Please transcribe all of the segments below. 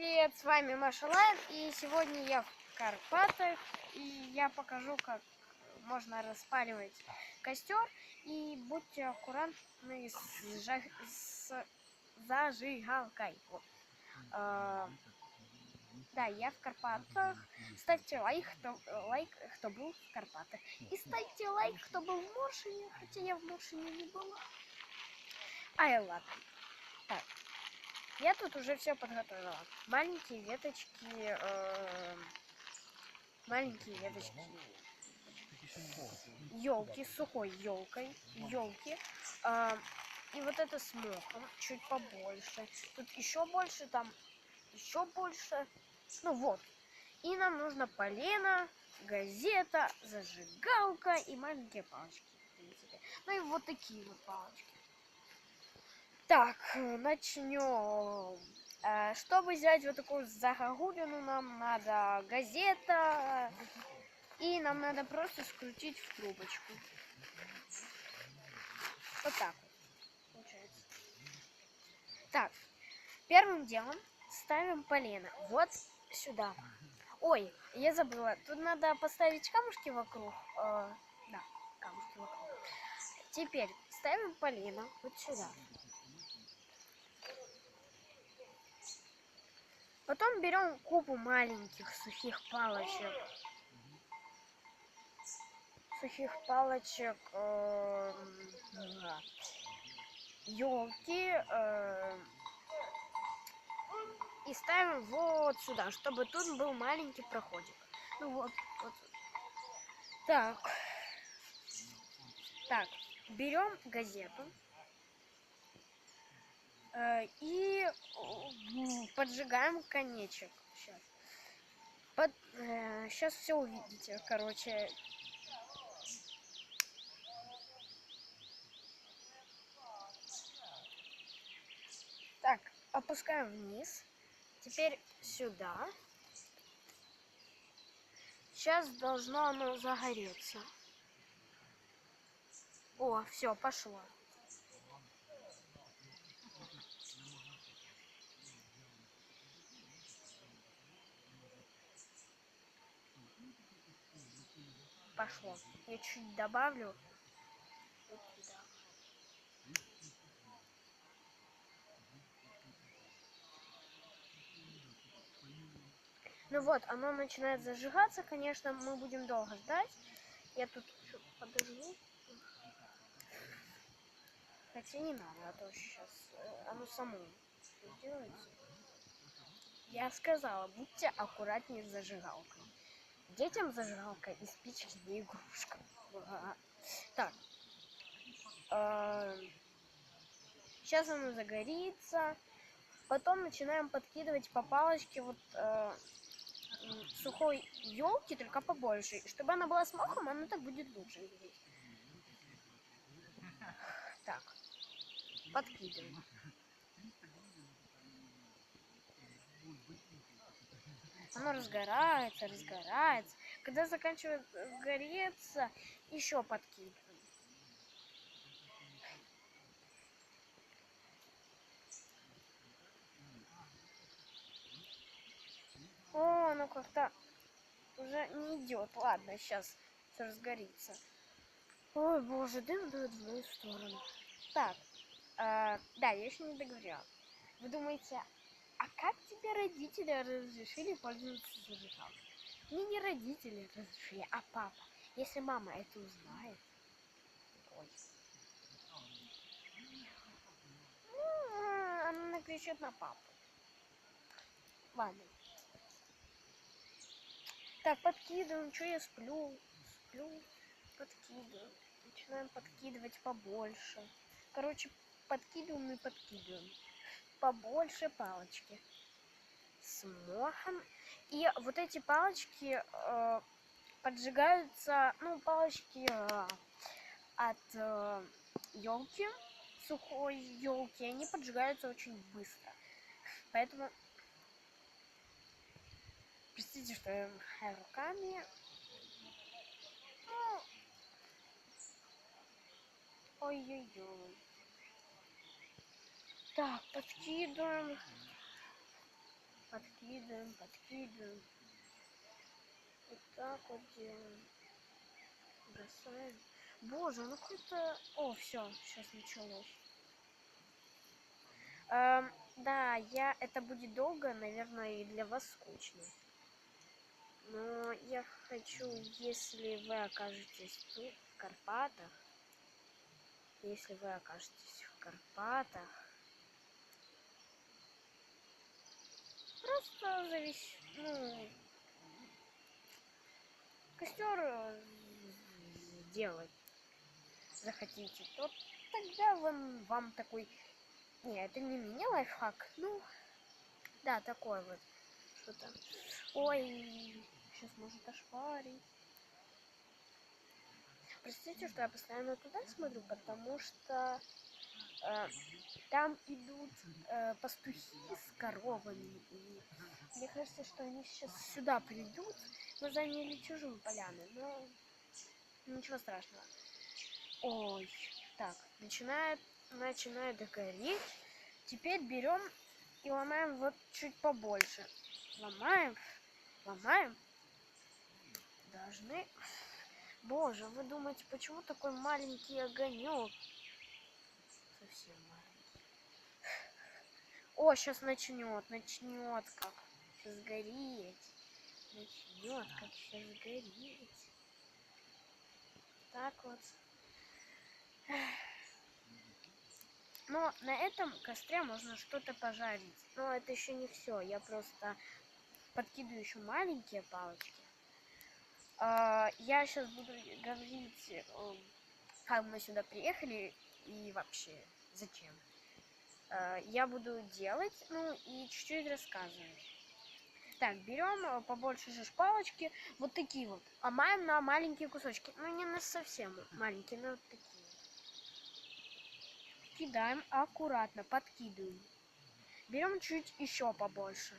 Привет, с вами Маша Лайв, и сегодня я в Карпатах, и я покажу, как можно распаливать костер, и будьте аккуратны с зажигалкой. Вот. Да, я в Карпатах. Ставьте лайк, кто был в Карпатах. И ставьте лайк, кто был в Моршине, хотя я в Моршине не была. Ай, ладно. Так. Я тут уже все подготовила. Маленькие веточки елки, сухой елкой, елки. И вот это с мохом, чуть побольше. Тут еще больше, там еще больше. Ну вот. И нам нужно полено, газета, зажигалка и маленькие палочки, в принципе. Ну и вот такие вот палочки. Так, начнем. Чтобы сделать вот такую загогулину, нам надо газета, и нам надо просто скрутить в трубочку. Вот так вот получается. Так, первым делом ставим полено вот сюда. Ой, я забыла, тут надо поставить камушки вокруг. Да, камушки вокруг. Теперь ставим полено вот сюда. Потом берем купу маленьких сухих палочек. Елки. И ставим вот сюда, чтобы тут был маленький проходик. Ну вот. Так, берем газету и поджигаем конечек. Сейчас все увидите, короче. Так, опускаем вниз. Теперь сюда. Сейчас должно оно загореться. О, все, пошло. Пошло. Я чуть добавлю. Ну вот, оно начинает зажигаться, конечно, мы будем долго ждать. Я тут подожду. Хотя не надо, а то сейчас оно само сделается. Я сказала, будьте аккуратнее с зажигалкой. Детям зажигалка и спички не игрушка. Так. Сейчас оно загорится. Потом начинаем подкидывать по палочке вот сухой елки, только побольше. Чтобы она была с мохом, она так будет лучше. Так, подкидываем. Оно разгорается. Когда заканчивает гореться, еще подкидываем. О, оно как-то уже не идет. Ладно, сейчас все разгорится. Ой, боже, дым дует в мою сторону. Так, да, я еще не договорила. Вы думаете, а как тебе родители разрешили пользоваться зажигалкой? Мне не родители разрешили, а папа. Если мама это узнает... Ой. Она накричит на папу. Ладно. Так, подкидываем. Что я сплю? Подкидываем. Начинаем подкидывать побольше. Короче, подкидываем. Побольше палочки. С мохом. И вот эти палочки поджигаются, ну, палочки от елки, сухой елки, они поджигаются очень быстро. Поэтому, простите, что я махаю руками. Ну, ой-ой-ой. Так, подкидываем. Подкидываем, подкидываем. Вот так вот делаем. Бросаем. Боже, ну какой-то... О, все, сейчас началось. Да, это будет долго, наверное, и для вас скучно. Но я хочу, если вы окажетесь тут, в Карпатах, если вы окажетесь в Карпатах, просто ну, костер сделать захотите, то тогда вам такой... Не, это не мини лайфхак, ну, да, такой вот, что-то. Ой, сейчас может ошпарить. Простите, что я постоянно туда смотрю, потому что там идут пастухи с коровами. И мне кажется, что они сейчас сюда придут. Мы заняли чужую поляну, но ничего страшного. Ой, так, начинает гореть. Теперь берем и ломаем вот чуть побольше. Ломаем, ломаем. Должны... Боже, вы думаете, почему такой маленький огонек? Совсем маленький. О, сейчас начнет как сейчас гореть. Начнет как сейчас гореть. Так вот. Но на этом костре можно что-то пожарить. Но это еще не все. Я просто подкидываю еще маленькие палочки. Я сейчас буду говорить, как мы сюда приехали и вообще зачем. Я буду делать, ну и чуть-чуть рассказывать. Так, берем побольше же палочки, вот такие вот, ломаем на маленькие кусочки. Ну не на совсем маленькие, но вот такие. Кидаем аккуратно, подкидываем. Берем чуть еще побольше.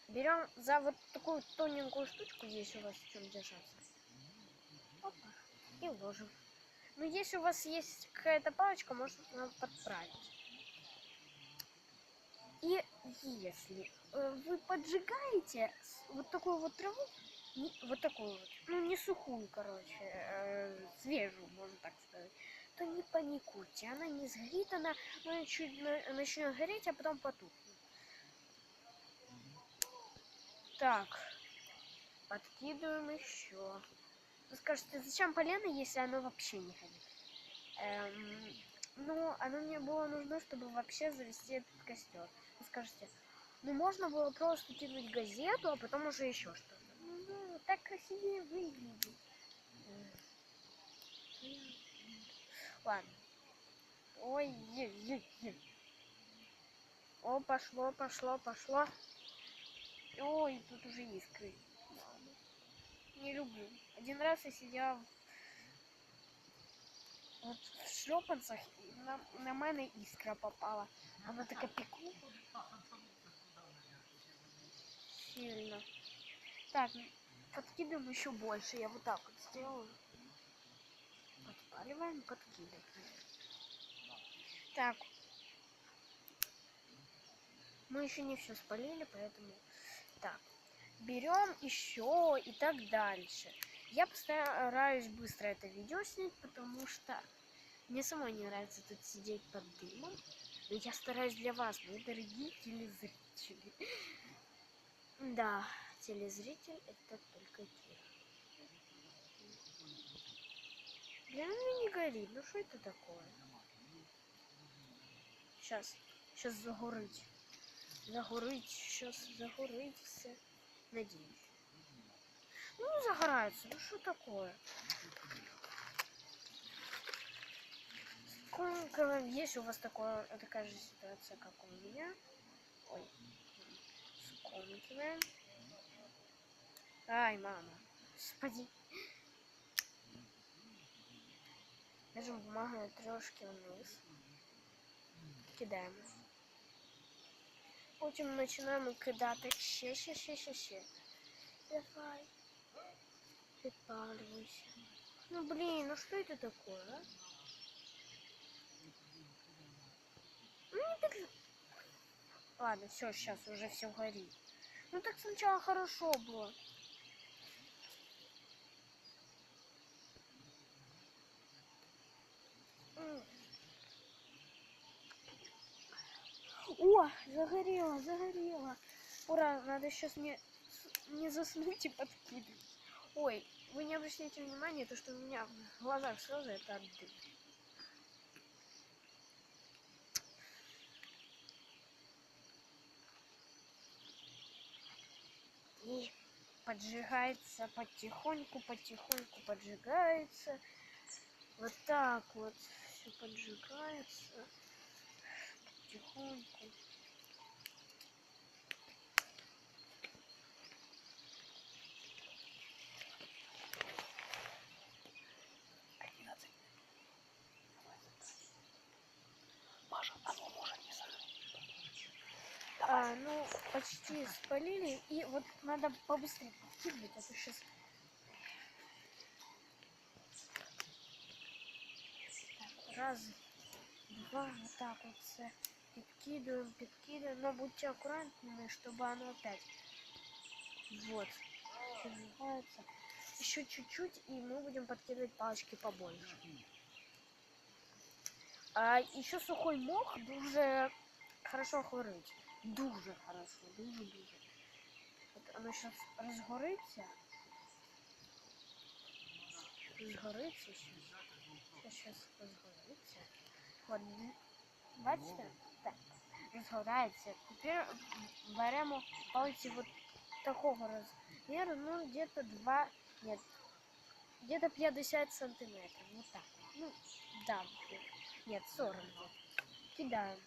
Берем за вот такую тоненькую штучку, если у вас в чем держаться. Опа. И ложим. Ну, если у вас есть какая-то палочка, можно нам подправить. И если вы поджигаете вот такую вот траву, вот такую вот, ну не сухую, короче, свежую, можно так сказать, то не паникуйте, она не сгорит, она чуть начнет гореть, а потом потухнет. Так, подкидываем еще. Вы скажете, зачем полено, если оно вообще не горит? Ну, оно мне было нужно, чтобы вообще завести этот костер. Вы скажете, ну можно было просто кинуть газету, а потом уже еще что-то. Ну, так красивее выглядит. Ладно. Ой, О, пошло. Ой, тут уже искры. Не люблю. Один раз я сидела вот в шлепанцах, и на мене искра попала. Она такая пекла. Сильно. Так, подкидываем еще больше. Я вот так вот сделаю. Подпаливаем, подкидываем. Так. Мы еще не все спалили, поэтому... Так. Берем еще и так дальше. Я постараюсь быстро это видео снять, потому что мне самой не нравится тут сидеть под дымом. Но я стараюсь для вас, мои дорогие телезрители. Да, телезритель это только Кира. Блин, ну не горит, ну что это такое? Сейчас загорить. Сейчас загорить все. Надеюсь. Ну, не загорается, ну что такое? Сколько есть у вас такая же ситуация, как у меня? Ой, скомкиваем. Ай, мама. Господи. Берем бумагу трошки вниз. Кидаем. Потім починаємо кидати ще. Давай. Припаливайся. Ну блин, ну что это такое, а? Ну не так... Ладно, все, сейчас уже все горит. Ну так сначала хорошо было. О, загорело. Ура, надо сейчас не заснуть и подкидывать. Ой, вы не обращайте внимания, то что у меня в глазах слезы, это от дыма. И поджигается потихоньку поджигается. Вот так вот все поджигается потихоньку. Маша, оно может не сохранить. Ну, почти спалили. И вот надо побыстрее подкидывать, а то сейчас... Так, раз, два, вот так вот все. Подкидываем. Но будьте аккуратными, чтобы оно опять... Вот. Поднимается. Еще чуть-чуть, и мы будем подкидывать палочки побольше. А еще сухой мох дуже хорошо горить. Дуже хорошо, дуже. От оно сейчас розгориться. Розгориться сейчас розгориться. Вот, бачите? Так, розгорається. Тепер беремо палиці вот такого размера, ну где-то 2, нет, где-то 50 сантиметров. Вот так. Ну, да, нет, 40 где-то. Кидаем.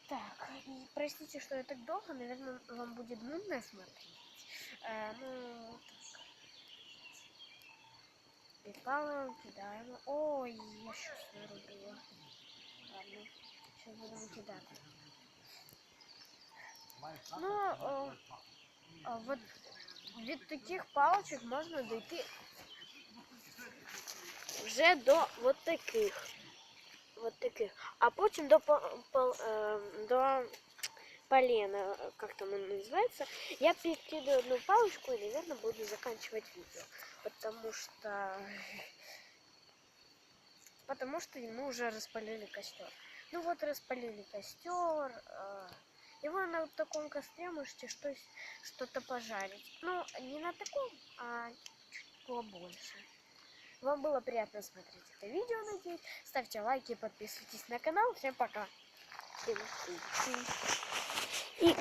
Так, и простите, что я так долго, наверное, вам будет нудно смотреть. Ну, так. Припалываем, кидаем. Ой, я сейчас нарубила. Ладно, сейчас будем кидать. Ну, вот від таких палочок можна дойти вже до вот таких. А потім до полена, как там он называется. Я перекидываю одну палочку и, наверное, буду заканчивать видео. Потому что мы уже распалили костер. Ну вот, распалили костер. И вы на таком костре можете что-то пожарить. Ну, не на таком, а чуть побольше. Вам было приятно смотреть это видео, надеюсь. Ставьте лайки, подписывайтесь на канал. Всем пока. И